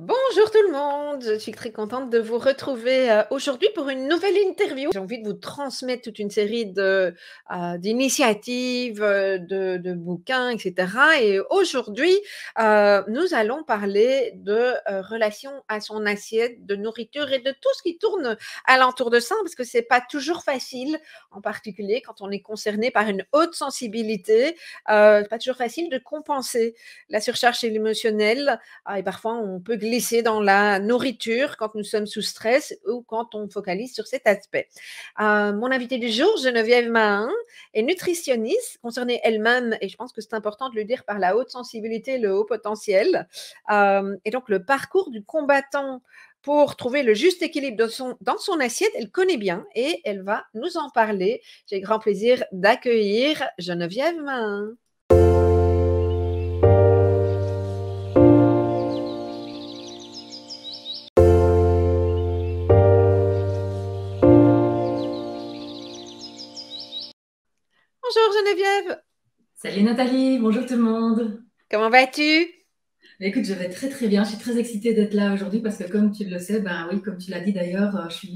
Bonjour tout le monde, je suis très contente de vous retrouver aujourd'hui pour une nouvelle interview. J'ai envie de vous transmettre toute une série d'initiatives, de bouquins, etc. Et aujourd'hui, nous allons parler de relation à son assiette, de nourriture et de tout ce qui tourne alentour de ça, parce que c'est pas toujours facile, en particulier quand on est concerné par une haute sensibilité, c'est pas toujours facile de compenser la surcharge émotionnelle. Et parfois, on peut glisser dans la nourriture quand nous sommes sous stress ou quand on focalise sur cet aspect. Mon invitée du jour, Geneviève Mahin, est nutritionniste concernée elle-même, et je pense que c'est important de le dire, par la haute sensibilité et le haut potentiel. Et donc, le parcours du combattant pour trouver le juste équilibre dans son assiette, elle connaît bien et elle va nous en parler. J'ai grand plaisir d'accueillir Geneviève Mahin. Bonjour Geneviève. Salut Nathalie, bonjour tout le monde. Comment vas-tu? Écoute, je vais très très bien. Je suis très excitée d'être là aujourd'hui parce que comme tu le sais, ben oui, comme tu l'as dit d'ailleurs, je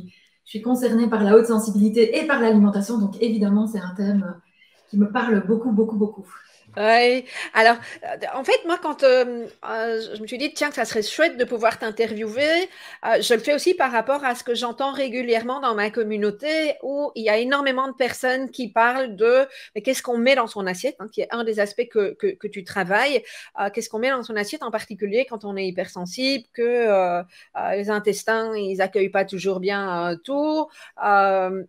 suis concernée par la haute sensibilité et par l'alimentation. Donc évidemment, c'est un thème qui me parle beaucoup, beaucoup, beaucoup. Oui. Alors, en fait, moi, quand je me suis dit, tiens, que ça serait chouette de pouvoir t'interviewer, je le fais aussi par rapport à ce que j'entends régulièrement dans ma communauté, où il y a énormément de personnes qui parlent de mais qu'est-ce qu'on met dans son assiette, hein, qui est un des aspects que tu travailles. Qu'est-ce qu'on met dans son assiette, en particulier quand on est hypersensible, que les intestins, ils accueillent pas toujours bien tout.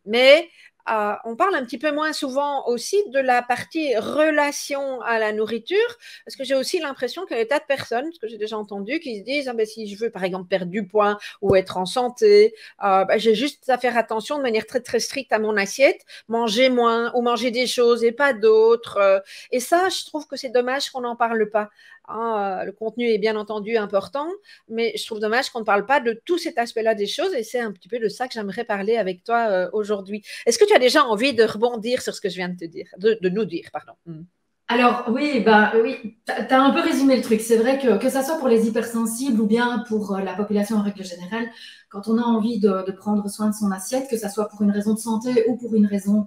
Mais on parle un petit peu moins souvent aussi de la partie relation à la nourriture, parce que j'ai aussi l'impression qu'il y a des tas de personnes, ce que j'ai déjà entendu, qui se disent ah ben, si je veux par exemple perdre du poids ou être en santé, ben, j'ai juste à faire attention de manière très très stricte à mon assiette, manger moins ou manger des choses et pas d'autres. Et ça, je trouve que c'est dommage qu'on n'en parle pas. Le contenu est bien entendu important, mais je trouve dommage qu'on ne parle pas de tout cet aspect-là des choses, et c'est un petit peu de ça que j'aimerais parler avec toi aujourd'hui. Est-ce que tu as déjà envie de rebondir sur ce que je viens de te dire, de nous dire, pardon? Alors oui, oui, tu as un peu résumé le truc. C'est vrai que ça soit pour les hypersensibles ou bien pour la population en règle générale, quand on a envie de prendre soin de son assiette, que ça soit pour une raison de santé ou pour une raison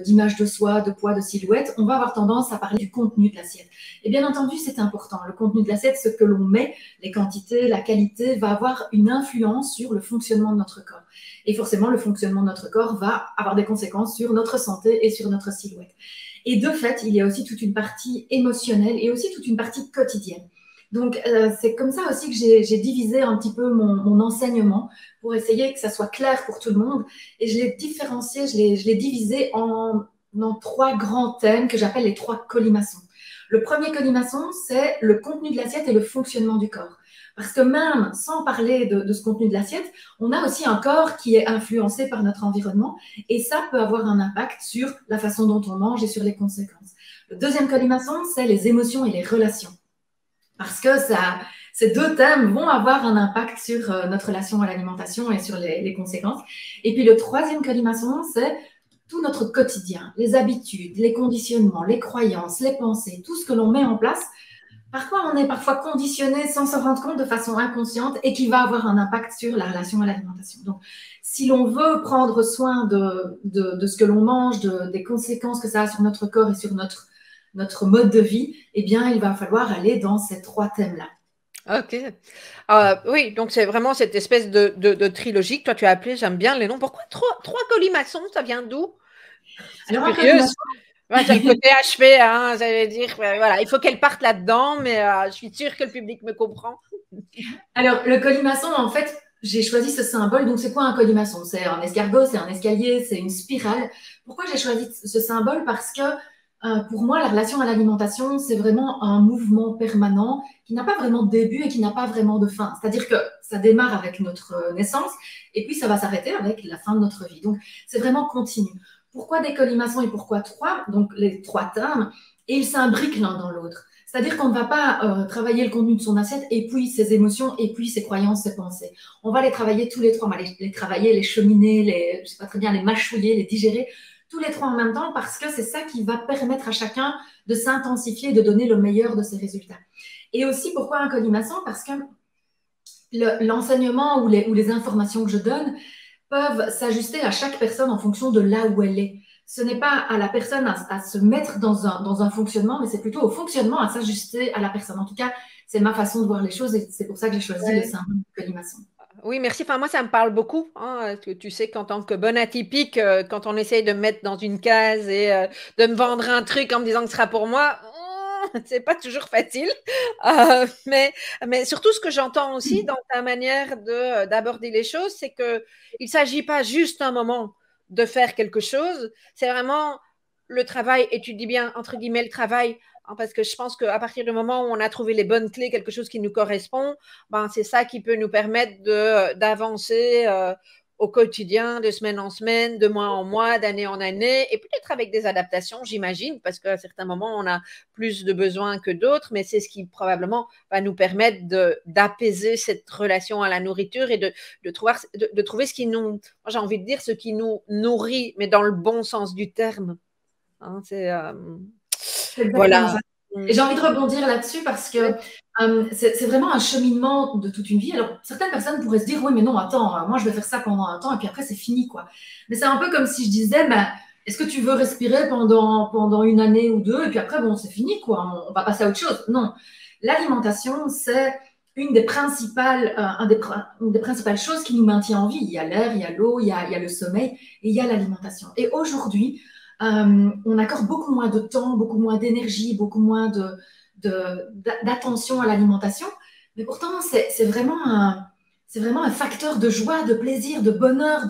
d'image de soi, de poids, de silhouette, on va avoir tendance à parler du contenu de l'assiette. Et bien entendu, c'est important. Le contenu de l'assiette, ce que l'on met, les quantités, la qualité, va avoir une influence sur le fonctionnement de notre corps. Et forcément, le fonctionnement de notre corps va avoir des conséquences sur notre santé et sur notre silhouette. Et de fait, il y a aussi toute une partie émotionnelle et aussi toute une partie quotidienne. Donc, c'est comme ça aussi que j'ai divisé un petit peu mon enseignement pour essayer que ça soit clair pour tout le monde. Et je l'ai différencié, je l'ai divisé en trois grands thèmes que j'appelle les trois colimaçons. Le premier colimaçon, c'est le contenu de l'assiette et le fonctionnement du corps. Parce que même sans parler de ce contenu de l'assiette, on a aussi un corps qui est influencé par notre environnement et ça peut avoir un impact sur la façon dont on mange et sur les conséquences. Le deuxième colimaçon, c'est les émotions et les relations. Parce que ces deux thèmes vont avoir un impact sur notre relation à l'alimentation et sur les conséquences. Et puis le troisième colimaçon, c'est tout notre quotidien, les habitudes, les conditionnements, les croyances, les pensées, tout ce que l'on met en place. Parfois, on est parfois conditionné sans se rendre compte de façon inconsciente et qui va avoir un impact sur la relation à l'alimentation. Donc, si l'on veut prendre soin de ce que l'on mange, des conséquences que ça a sur notre corps et sur notre mode de vie, eh bien, il va falloir aller dans ces trois thèmes-là. Ok. Oui, donc c'est vraiment cette espèce de trilogie que toi tu as appelée, j'aime bien les noms. Pourquoi trois colimaçons? Ça vient d'où? Je suis Alors, un curieuse. colimaçon, Ouais, c'est le côté HP, hein, j'allais dire. Voilà, il faut qu'elle parte là-dedans, mais je suis sûre que le public me comprend. alors, le colimaçon, en fait, j'ai choisi ce symbole. Donc, c'est quoi un colimaçon? C'est un escargot, c'est un escalier, c'est une spirale. Pourquoi j'ai choisi ce symbole? Parce que pour moi, la relation à l'alimentation, c'est vraiment un mouvement permanent qui n'a pas vraiment de début et qui n'a pas vraiment de fin. C'est-à-dire que ça démarre avec notre naissance et puis ça va s'arrêter avec la fin de notre vie. Donc, c'est vraiment continu. Pourquoi des colimaçons et pourquoi trois? Donc, les trois termes, et ils s'imbriquent l'un dans l'autre. C'est-à-dire qu'on ne va pas travailler le contenu de son assiette et puis ses émotions et puis ses croyances, ses pensées. On va les travailler tous les trois. On va les travailler, les cheminer, je sais pas très bien, les mâchouiller, les digérer, tous les trois en même temps parce que c'est ça qui va permettre à chacun de s'intensifier et de donner le meilleur de ses résultats. Et aussi, pourquoi un colimaçon? Parce que l'enseignement ou les informations que je donne peuvent s'ajuster à chaque personne en fonction de là où elle est. Ce n'est pas à la personne à se mettre dans un fonctionnement, mais c'est plutôt au fonctionnement à s'ajuster à la personne. En tout cas, c'est ma façon de voir les choses et c'est pour ça que j'ai choisi le Ouais. symbole de colimaçon. Oui, merci. Enfin, moi, ça me parle beaucoup, hein. Tu sais qu'en tant que bonne atypique, quand on essaye de me mettre dans une case et de me vendre un truc en me disant que ce sera pour moi, c'est pas toujours facile. Mais surtout, ce que j'entends aussi dans ta manière d'aborder les choses, c'est que il s'agit pas juste un moment de faire quelque chose, c'est vraiment le travail, et tu dis bien entre guillemets le travail, hein, parce que je pense qu'à partir du moment où on a trouvé les bonnes clés, quelque chose qui nous correspond, ben, c'est ça qui peut nous permettre d'avancer au quotidien, de semaine en semaine, de mois en mois, d'année en année, et peut-être avec des adaptations, j'imagine, parce qu'à certains moments, on a plus de besoins que d'autres, mais c'est ce qui probablement va nous permettre d'apaiser cette relation à la nourriture et de trouver ce qui nous, moi, j'ai envie de dire, ce qui nous nourrit, mais dans le bon sens du terme. Hein, C'est exactement voilà. ça. Et j'ai envie de rebondir là-dessus parce que c'est vraiment un cheminement de toute une vie. Alors, certaines personnes pourraient se dire, oui, mais non, attends, moi, je vais faire ça pendant un temps et puis après, c'est fini, quoi. Mais c'est un peu comme si je disais, ben, est-ce que tu veux respirer pendant une année ou deux et puis après, bon, c'est fini, quoi. On va passer à autre chose. Non. L'alimentation, c'est une des principales choses qui nous maintient en vie. Il y a l'air, il y a l'eau, il y a le sommeil et il y a l'alimentation. Et aujourd'hui, on accorde beaucoup moins de temps, beaucoup moins d'énergie, beaucoup moins d'attention à l'alimentation. Mais pourtant, c'est vraiment un facteur de joie, de plaisir, de bonheur,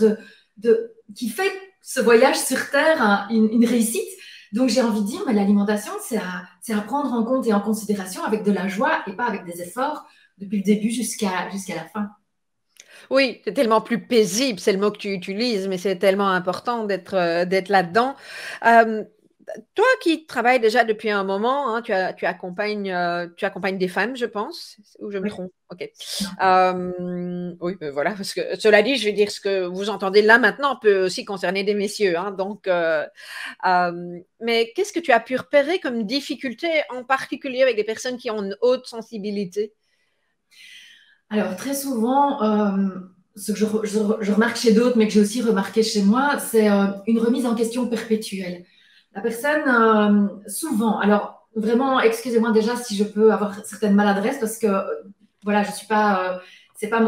qui fait ce voyage sur Terre une réussite. Donc, j'ai envie de dire, mais l'alimentation, c'est à prendre en compte et en considération avec de la joie et pas avec des efforts depuis le début jusqu'à la fin. Oui, c'est tellement plus paisible, c'est le mot que tu utilises, mais c'est tellement important d'être là-dedans. Euh, Toi qui travailles déjà depuis un moment, hein, tu accompagnes des femmes, je pense, ou je me Oui. trompe? Ok. Oui, ben voilà, parce que cela dit, je vais dire ce que vous entendez là maintenant peut aussi concerner des messieurs, hein, mais qu'est-ce que tu as pu repérer comme difficulté, en particulier avec des personnes qui ont une haute sensibilité? Alors, très souvent, ce que je remarque chez d'autres, mais que j'ai aussi remarqué chez moi, c'est une remise en question perpétuelle. La personne, souvent, alors vraiment, excusez-moi déjà si je peux avoir certaines maladresses, parce que, voilà, je suis pas, c'est pas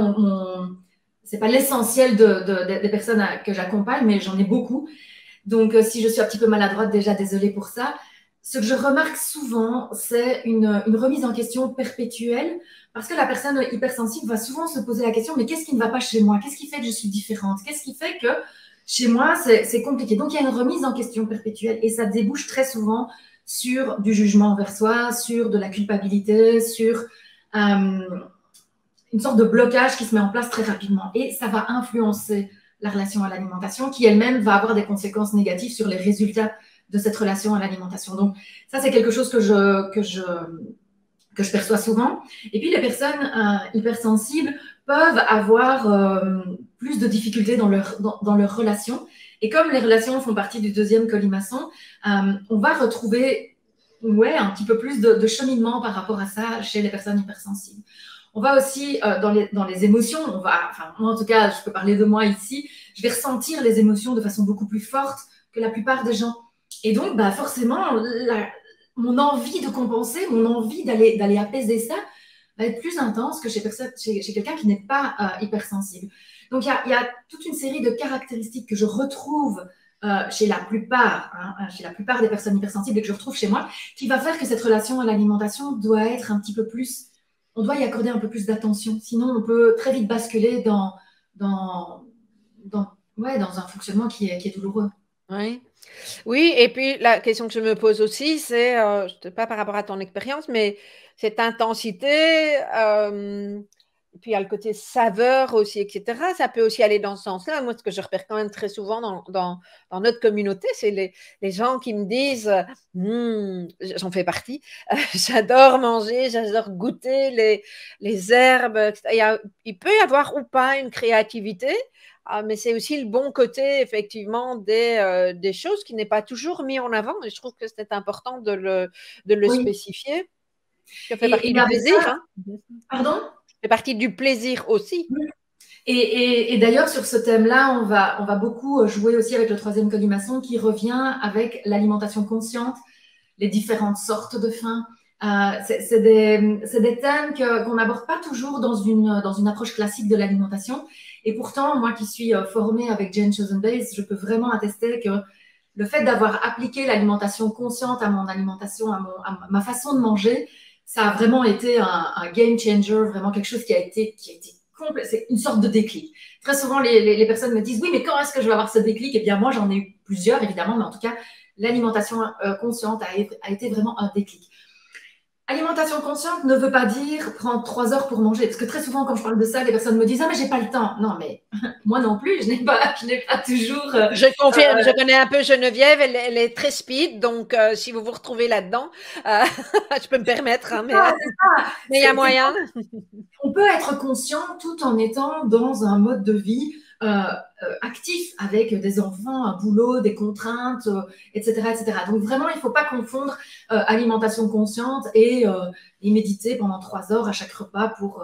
c'est pas l'essentiel des personnes que j'accompagne, mais j'en ai beaucoup. Donc, si je suis un petit peu maladroite, déjà, désolée pour ça. Ce que je remarque souvent, c'est une remise en question perpétuelle, parce que la personne hypersensible va souvent se poser la question, mais qu'est-ce qui ne va pas chez moi? Qu'est-ce qui fait que je suis différente? Qu'est-ce qui fait que chez moi, c'est compliqué? Donc, il y a une remise en question perpétuelle et ça débouche très souvent sur du jugement envers soi, sur de la culpabilité, sur une sorte de blocage qui se met en place très rapidement. Et ça va influencer la relation à l'alimentation, qui elle-même va avoir des conséquences négatives sur les résultats de cette relation à l'alimentation. Donc, ça, c'est quelque chose que je perçois souvent. Et puis, les personnes hypersensibles peuvent avoir plus de difficultés dans leur relation. Et comme les relations font partie du deuxième colimaçon, on va retrouver un petit peu plus de cheminement par rapport à ça chez les personnes hypersensibles. On va aussi dans les émotions, moi en tout cas, je peux parler de moi ici, je vais ressentir les émotions de façon beaucoup plus forte que la plupart des gens. Et donc, forcément, mon envie de compenser, mon envie d'aller apaiser ça va être plus intense que chez quelqu'un qui n'est pas hypersensible. Donc, il y a toute une série de caractéristiques que je retrouve chez la plupart des personnes hypersensibles et que je retrouve chez moi, qui va faire que cette relation à l'alimentation doit être un petit peu plus, on doit y accorder un peu plus d'attention. Sinon, on peut très vite basculer dans, dans un fonctionnement qui est douloureux. Oui. Oui, et puis la question que je me pose aussi, c'est, je sais pas par rapport à ton expérience, mais cette intensité, puis il y a le côté saveur aussi, etc. Ça peut aussi aller dans ce sens-là. Moi, ce que je repère quand même très souvent dans notre communauté, c'est les gens qui me disent, j'en fais partie, j'adore manger, j'adore goûter les herbes, etc. Il peut y avoir ou pas une créativité, mais c'est aussi le bon côté, effectivement, des choses qui n'est pas toujours mis en avant. Et je trouve que c'est important de le Oui. spécifier. Ça fait Et partie il y du avait plaisir, ça, hein. pardon? fait partie du plaisir aussi. Et d'ailleurs, sur ce thème-là, on va beaucoup jouer aussi avec le troisième colimaçon qui revient avec l'alimentation consciente, les différentes sortes de faim. C'est des thèmes qu'on n'aborde pas toujours dans une approche classique de l'alimentation. Et pourtant, moi qui suis formée avec Jane Chosen-Base, je peux vraiment attester que le fait d'avoir appliqué l'alimentation consciente à mon alimentation, à ma façon de manger, ça a vraiment été un game changer, vraiment quelque chose qui a été complet. C'est une sorte de déclic. Très souvent, les personnes me disent, oui, mais quand est-ce que je vais avoir ce déclic? Eh bien, moi, j'en ai eu plusieurs, évidemment, mais en tout cas, l'alimentation consciente a été vraiment un déclic. Alimentation consciente ne veut pas dire prendre 3 heures pour manger. Parce que très souvent, quand je parle de ça, les personnes me disent « Ah, mais j'ai pas le temps ». Non, mais moi non plus, je n'ai pas toujours… Je confirme, je connais un peu Geneviève, elle est très speed, donc si vous vous retrouvez là-dedans, je peux me permettre, hein, mais il y a moyen. On peut être conscient tout en étant dans un mode de vie actif avec des enfants, un boulot, des contraintes, etc., etc. Donc vraiment, il ne faut pas confondre alimentation consciente et méditer pendant 3 heures à chaque repas pour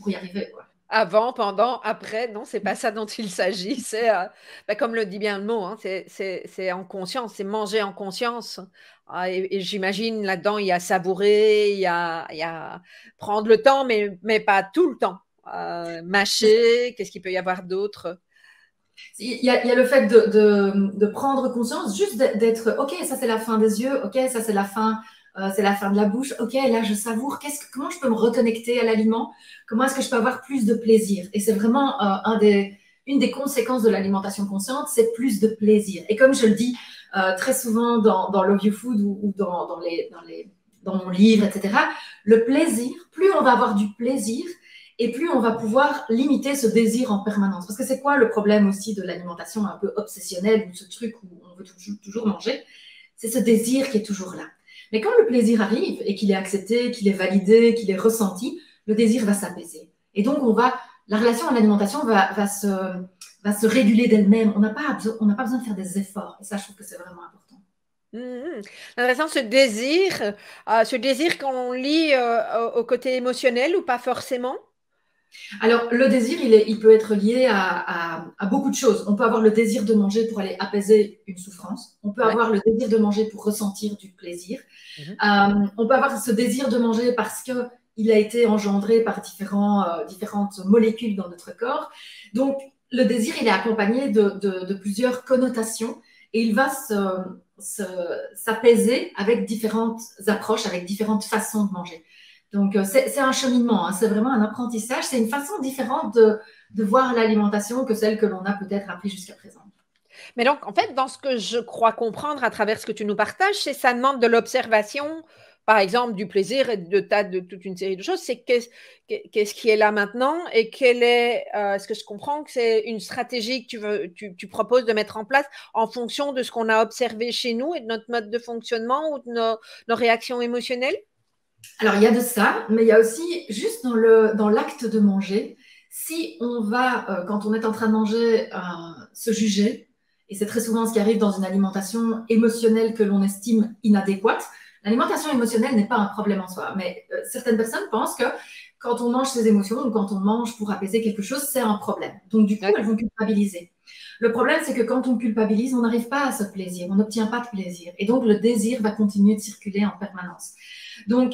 y arriver, quoi. Avant, pendant, après, non, c'est pas ça dont il s'agit. C'est, comme le dit bien le mot, hein, c'est en conscience, c'est manger en conscience. Et j'imagine là-dedans, il y a savourer, il y a prendre le temps, mais pas tout le temps. Mâcher, qu'est-ce qu'il peut y avoir d'autre? Il y a le fait de prendre conscience, juste d'être, ok, ça c'est la fin des yeux, ok, ça c'est la fin de la bouche, ok, là je savoure, comment je peux me reconnecter à l'aliment, comment est-ce que je peux avoir plus de plaisir. Et c'est vraiment une des conséquences de l'alimentation consciente, c'est plus de plaisir. Et comme je le dis très souvent dans Love You Food ou dans mon livre, etc., le plaisir, plus on va avoir du plaisir, et plus on va pouvoir limiter ce désir en permanence. Parce que c'est quoi le problème aussi de l'alimentation un peu obsessionnelle, ou ce truc où on veut toujours manger? C'est ce désir qui est toujours là. Mais quand le plaisir arrive et qu'il est accepté, qu'il est validé, qu'il est ressenti, le désir va s'apaiser. Et donc, la relation à l'alimentation va se réguler d'elle-même. On n'a pas besoin de faire des efforts. Et ça, je trouve que c'est vraiment important. Intéressant, ce désir qu'on lie au côté émotionnel ou pas forcément? Alors, le désir, il peut être lié à beaucoup de choses. On peut avoir le désir de manger pour aller apaiser une souffrance. On peut avoir le désir de manger pour ressentir du plaisir. On peut avoir ce désir de manger parce qu'il a été engendré par différentes molécules dans notre corps. Donc, le désir, il est accompagné de plusieurs connotations et il va s'apaiser avec différentes approches, avec différentes façons de manger. Donc, c'est un cheminement, hein, c'est vraiment un apprentissage. C'est une façon différente de voir l'alimentation que celle que l'on a peut-être appris jusqu'à présent. Mais donc, en fait, dans ce que je crois comprendre à travers ce que tu nous partages, c'est ça demande de l'observation, par exemple, du plaisir et de toute une série de choses. C'est qu'est-ce qui est là maintenant et est-ce que je comprends que c'est une stratégie que tu proposes de mettre en place en fonction de ce qu'on a observé chez nous et de notre mode de fonctionnement ou de nos réactions émotionnelles? Alors, il y a de ça, mais il y a aussi, juste dans l'acte de manger, si on va, quand on est en train de manger, se juger, et c'est très souvent ce qui arrive dans une alimentation émotionnelle que l'on estime inadéquate. L'alimentation émotionnelle n'est pas un problème en soi, mais certaines personnes pensent que quand on mange ses émotions ou quand on mange pour apaiser quelque chose, c'est un problème. Donc, du coup, elles vont culpabiliser. Le problème, c'est que quand on culpabilise, on n'arrive pas à ce plaisir, on n'obtient pas de plaisir. Et donc, le désir va continuer de circuler en permanence. Donc,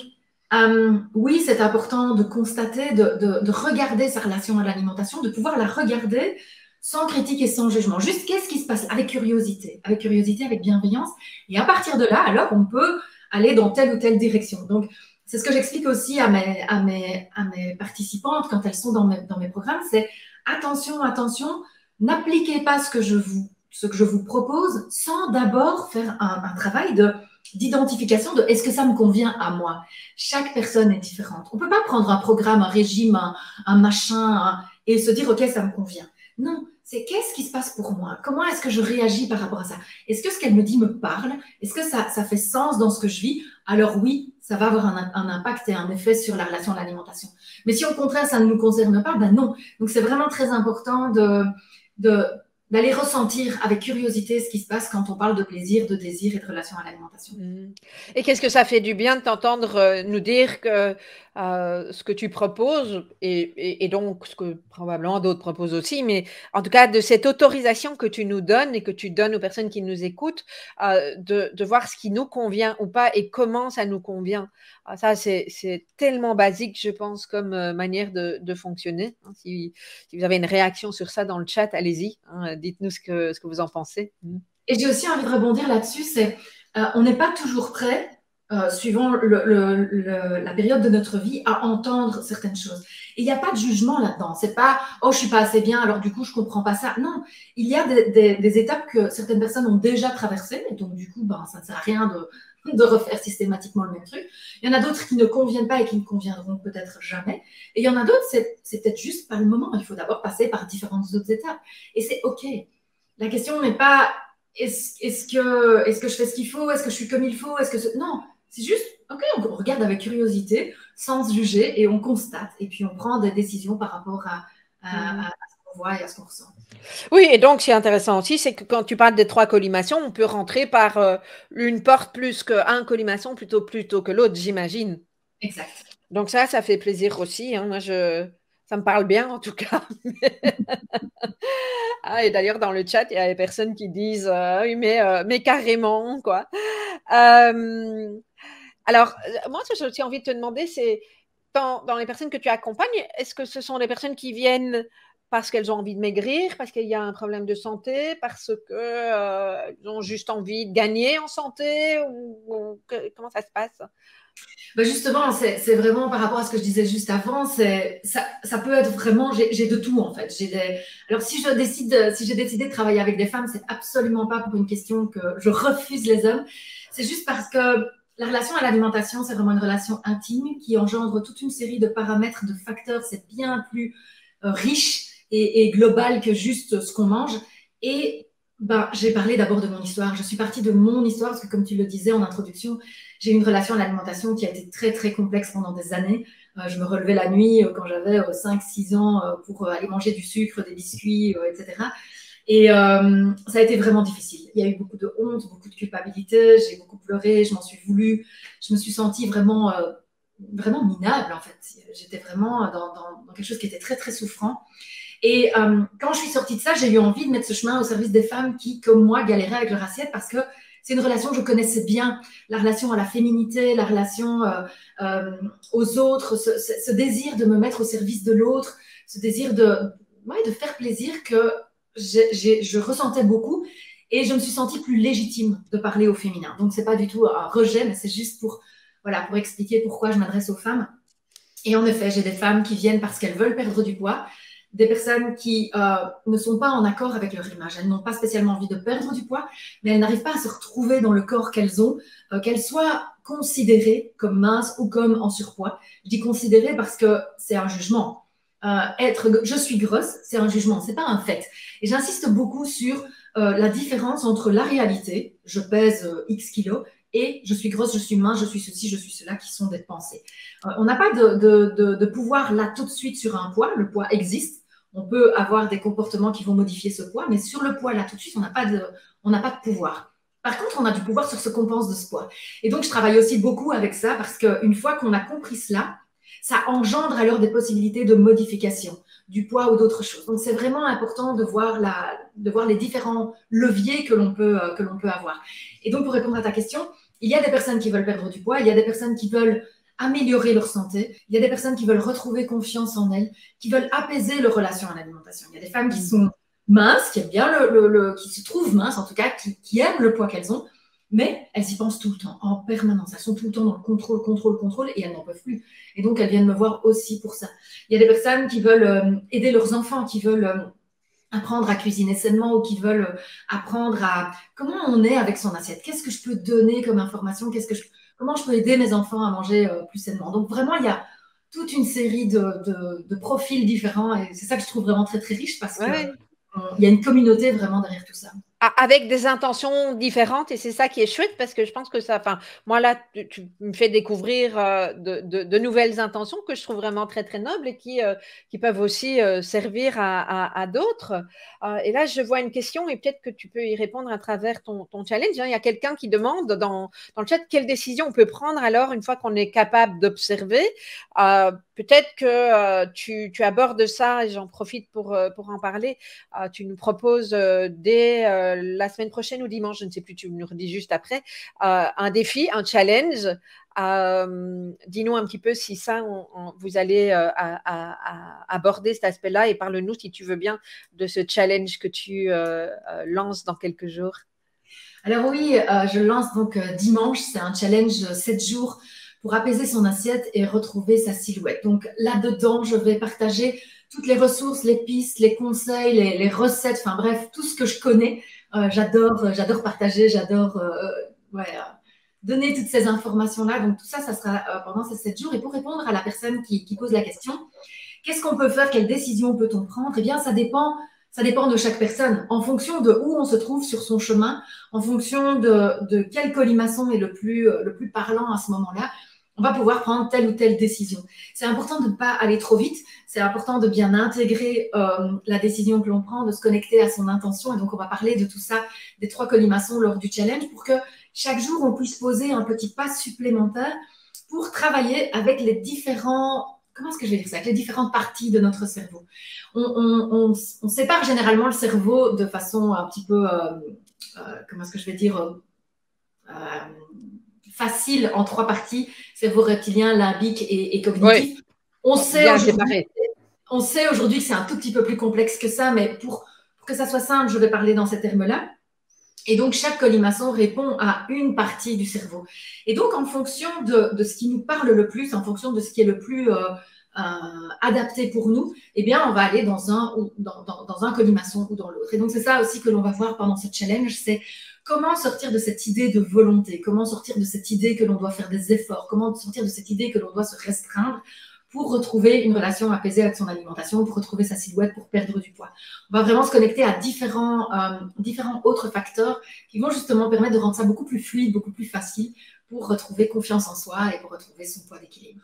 oui, c'est important de constater, de regarder sa relation à l'alimentation, de pouvoir la regarder sans critique et sans jugement. Juste, qu'est-ce qui se passe avec curiosité, avec bienveillance. Et à partir de là, alors, on peut aller dans telle ou telle direction. Donc, c'est ce que j'explique aussi à mes participantes quand elles sont dans mes programmes, c'est attention, n'appliquez pas ce que je vous propose sans d'abord faire un travail d'identification de est-ce que ça me convient à moi. Chaque personne est différente. On ne peut pas prendre un programme, un régime, un machin et se dire ok, ça me convient. Non, c'est qu'est-ce qui se passe pour moi? Comment est-ce que je réagis par rapport à ça? Est-ce que ce qu'elle me dit me parle? Est-ce que ça fait sens dans ce que je vis? Alors oui, ça va avoir un impact et un effet sur la relation à l'alimentation. Mais si au contraire, ça ne nous concerne pas, ben non. Donc c'est vraiment très important de d'aller ressentir avec curiosité ce qui se passe quand on parle de plaisir, de désir et de relation à l'alimentation. Et qu'est-ce que ça fait du bien de t'entendre nous dire que ce que tu proposes, et donc ce que probablement d'autres proposent aussi, mais en tout cas de cette autorisation que tu nous donnes et que tu donnes aux personnes qui nous écoutent, de voir ce qui nous convient ou pas et comment ça nous convient. Ça, c'est tellement basique, je pense, comme manière de fonctionner. Hein. Si vous avez une réaction sur ça dans le chat, allez-y, hein, dites-nous ce que vous en pensez. Et j'ai aussi envie de rebondir là-dessus, c'est on n'est pas toujours prêt, suivant la période de notre vie, à entendre certaines choses. Et il n'y a pas de jugement là-dedans. C'est pas « oh, je suis pas assez bien, alors du coup, je comprends pas ça ». Non, il y a des étapes que certaines personnes ont déjà traversées, et donc du coup, ben, ça ne sert à rien de refaire systématiquement le même truc. Il y en a d'autres qui ne conviennent pas et qui ne conviendront peut-être jamais. Et il y en a d'autres, c'est peut-être juste pas le moment. Il faut d'abord passer par différentes autres étapes. Et c'est OK. La question n'est pas est-ce que je fais ce qu'il faut, est-ce que je suis comme il faut, non, c'est juste, OK, on regarde avec curiosité, sans se juger, et on constate, et puis on prend des décisions par rapport à ce qu'on voit et à ce qu'on ressent. Oui, et donc, ce qui est intéressant aussi, c'est que quand tu parles des 3 colimations, on peut rentrer par une porte plus qu'un colimation plutôt que l'autre, j'imagine. Exact. Donc ça fait plaisir aussi. Hein. Moi, ça me parle bien en tout cas. Ah, et d'ailleurs, dans le chat, il y a des personnes qui disent oui, mais carrément, quoi. Alors, moi, ce que j'ai aussi envie de te demander, c'est dans les personnes que tu accompagnes, est-ce que ce sont des personnes qui viennent parce qu'elles ont envie de maigrir, parce qu'il y a un problème de santé, parce qu'elles ont juste envie de gagner en santé, comment ça se passe? Ben justement, c'est vraiment par rapport à ce que je disais juste avant, ça peut être vraiment, j'ai de tout en fait. Alors si j'ai décidé de travailler avec des femmes, c'est absolument pas pour une question que je refuse les hommes. C'est juste parce que la relation à l'alimentation, c'est vraiment une relation intime qui engendre toute une série de paramètres, de facteurs. C'est bien plus riche et global que juste ce qu'on mange. Et ben, j'ai parlé d'abord de mon histoire. Je suis partie de mon histoire parce que, comme tu le disais en introduction, j'ai eu une relation à l'alimentation qui a été très, très complexe pendant des années. Je me relevais la nuit quand j'avais 5-6 ans pour aller manger du sucre, des biscuits, etc. Et ça a été vraiment difficile. Il y a eu beaucoup de honte, beaucoup de culpabilité. J'ai beaucoup pleuré, je m'en suis voulu. Je me suis sentie vraiment, vraiment minable, en fait. J'étais vraiment dans quelque chose qui était très, très souffrant. Et quand je suis sortie de ça, j'ai eu envie de mettre ce chemin au service des femmes qui, comme moi, galéraient avec leur assiette parce que c'est une relation que je connaissais bien, la relation à la féminité, la relation aux autres, ce désir de me mettre au service de l'autre, ce désir de faire plaisir que je ressentais beaucoup et je me suis sentie plus légitime de parler au féminin. Donc, c'est pas du tout un rejet, mais c'est juste pour expliquer pourquoi je m'adresse aux femmes. Et en effet, j'ai des femmes qui viennent parce qu'elles veulent perdre du poids, des personnes qui ne sont pas en accord avec leur image. Elles n'ont pas spécialement envie de perdre du poids, mais elles n'arrivent pas à se retrouver dans le corps qu'elles ont, qu'elles soient considérées comme minces ou comme en surpoids. Je dis considérées parce que c'est un jugement. Je suis grosse, c'est un jugement, c'est pas un fait. Et j'insiste beaucoup sur la différence entre la réalité, je pèse X kilos, et je suis grosse, je suis mince, je suis ceci, je suis cela, qui sont des pensées. On n'a pas de pouvoir là tout de suite sur un poids, le poids existe. On peut avoir des comportements qui vont modifier ce poids, mais sur le poids, là, tout de suite, on n'a pas de pouvoir. Par contre, on a du pouvoir sur ce qu'on pense de ce poids. Et donc, je travaille aussi beaucoup avec ça parce qu'une fois qu'on a compris cela, ça engendre alors des possibilités de modification du poids ou d'autres choses. Donc, c'est vraiment important de voir les différents leviers que l'on peut avoir. Et donc, pour répondre à ta question, il y a des personnes qui veulent perdre du poids, il y a des personnes qui veulent améliorer leur santé. Il y a des personnes qui veulent retrouver confiance en elles, qui veulent apaiser leur relation à l'alimentation. Il y a des femmes qui sont minces, qui aiment bien qui se trouvent minces, en tout cas, qui aiment le poids qu'elles ont, mais elles y pensent tout le temps, en permanence. Elles sont tout le temps dans le contrôle, et elles n'en peuvent plus. Et donc, elles viennent me voir aussi pour ça. Il y a des personnes qui veulent aider leurs enfants, qui veulent apprendre à cuisiner sainement ou qui veulent apprendre à comment on est avec son assiette. Qu'est-ce que je peux donner comme information? Comment je peux aider mes enfants à manger plus sainement? Donc, vraiment, il y a toute une série de profils différents et c'est ça que je trouve vraiment très, très riche parce qu'il y a une communauté vraiment derrière tout ça. avec des intentions différentes et c'est ça qui est chouette parce que je pense que ça, enfin, moi là, tu me fais découvrir de nouvelles intentions que je trouve vraiment très très nobles et qui peuvent aussi servir à d'autres. Et là, je vois une question et peut-être que tu peux y répondre à travers ton challenge. Hein. Il y a quelqu'un qui demande dans le chat quelle décision on peut prendre alors une fois qu'on est capable d'observer. Peut-être que tu abordes ça et j'en profite pour en parler. Tu nous proposes dès la semaine prochaine ou dimanche, je ne sais plus, tu nous redis juste après, un défi, un challenge. Dis-nous un petit peu si ça, vous allez aborder cet aspect-là et parle-nous, si tu veux bien, de ce challenge que tu lances dans quelques jours. Alors oui, je lance donc dimanche, c'est un challenge 7 jours pour apaiser son assiette et retrouver sa silhouette. Donc là-dedans, je vais partager toutes les ressources, les pistes, les conseils, les recettes, enfin bref, tout ce que je connais. J'adore partager, j'adore donner toutes ces informations-là. Donc tout ça, ça sera pendant ces 7 jours. Et pour répondre à la personne qui pose la question, qu'est-ce qu'on peut faire? Quelle décision peut-on prendre? Eh bien, ça dépend de chaque personne, en fonction de où on se trouve sur son chemin, en fonction de quel colimaçon est le plus parlant à ce moment-là, on va pouvoir prendre telle ou telle décision. C'est important de ne pas aller trop vite, c'est important de bien intégrer la décision que l'on prend, de se connecter à son intention. Et donc, on va parler de tout ça, des 3 colimaçons lors du challenge, pour que chaque jour, on puisse poser un petit pas supplémentaire pour travailler avec les différents... Comment est-ce que je vais dire ça? Avec les différentes parties de notre cerveau. On sépare généralement le cerveau de façon un petit peu, comment est-ce que je vais dire, facile en 3 parties, cerveau reptilien, limbique et cognitif. Oui. On sait aujourd'hui que c'est un tout petit peu plus complexe que ça, mais pour que ça soit simple, je vais parler dans ces termes-là. Et donc, chaque colimaçon répond à une partie du cerveau. Et donc, en fonction de ce qui nous parle le plus, en fonction de ce qui est le plus adapté pour nous, eh bien, on va aller dans un colimaçon ou dans l'autre. Et donc, c'est ça aussi que l'on va voir pendant ce challenge, c'est comment sortir de cette idée de volonté, comment sortir de cette idée que l'on doit faire des efforts, comment sortir de cette idée que l'on doit se restreindre pour retrouver une relation apaisée avec son alimentation, pour retrouver sa silhouette, pour perdre du poids. On va vraiment se connecter à différents autres facteurs qui vont justement permettre de rendre ça beaucoup plus fluide, beaucoup plus facile pour retrouver confiance en soi et pour retrouver son poids d'équilibre.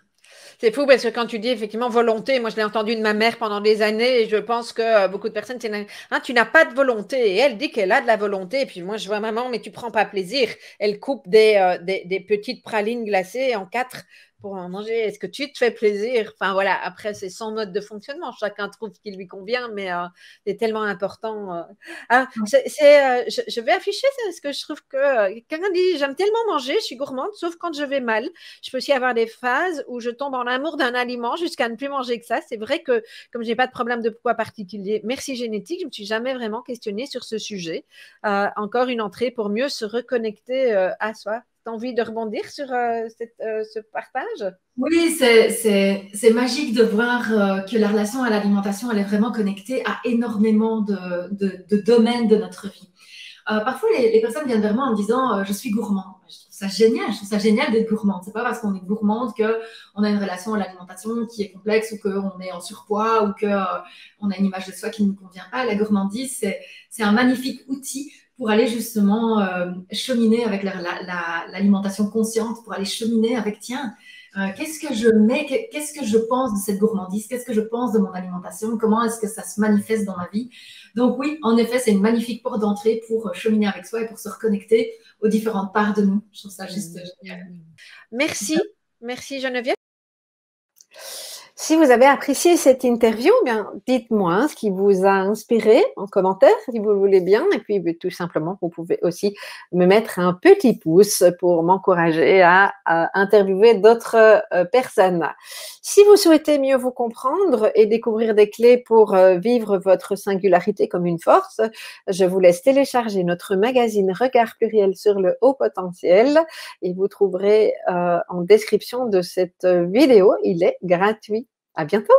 C'est fou parce que quand tu dis effectivement volonté, moi je l'ai entendu de ma mère pendant des années et je pense que beaucoup de personnes, tu n'as pas de volonté. Et elle dit qu'elle a de la volonté. Et puis moi je vois maman, mais tu prends pas plaisir. Elle coupe des petites pralines glacées en 4 pour en manger. Est-ce que tu te fais plaisir? Enfin voilà, après c'est son mode de fonctionnement. Chacun trouve ce qui lui convient, mais c'est tellement important. Je vais afficher ce que je trouve que quelqu'un dit, j'aime tellement manger, je suis gourmande, sauf quand je vais mal. Je peux aussi avoir des phases où je tombe en amour d'un aliment jusqu'à ne plus manger que ça. C'est vrai que comme je n'ai pas de problème de poids particulier, merci génétique, je ne me suis jamais vraiment questionnée sur ce sujet. Encore une entrée pour mieux se reconnecter à soi. Tu as envie de rebondir sur ce partage? Oui, c'est magique de voir que la relation à l'alimentation, elle est vraiment connectée à énormément de domaines de notre vie. Parfois, les personnes viennent vers moi en me disant je suis gourmand. Je trouve ça génial d'être gourmande. C'est pas parce qu'on est gourmande qu'on a une relation à l'alimentation qui est complexe ou qu'on est en surpoids ou qu'on a une image de soi qui ne nous convient pas. La gourmandise, c'est un magnifique outil pour aller justement cheminer avec l'alimentation consciente, pour aller cheminer avec tiens, qu'est-ce que je mets, qu'est-ce que je pense de cette gourmandise, qu'est-ce que je pense de mon alimentation, comment est-ce que ça se manifeste dans ma vie. Donc oui, en effet, c'est une magnifique porte d'entrée pour cheminer avec soi et pour se reconnecter aux différentes parts de nous. Je trouve ça juste génial. Merci Geneviève. Si vous avez apprécié cette interview, bien, dites-moi ce qui vous a inspiré en commentaire, si vous le voulez bien. Et puis, tout simplement, vous pouvez aussi me mettre un petit pouce pour m'encourager à interviewer d'autres personnes. Si vous souhaitez mieux vous comprendre et découvrir des clés pour vivre votre singularité comme une force, je vous laisse télécharger notre magazine Regard Pluriel sur le haut potentiel et vous trouverez en description de cette vidéo, il est gratuit. À bientôt!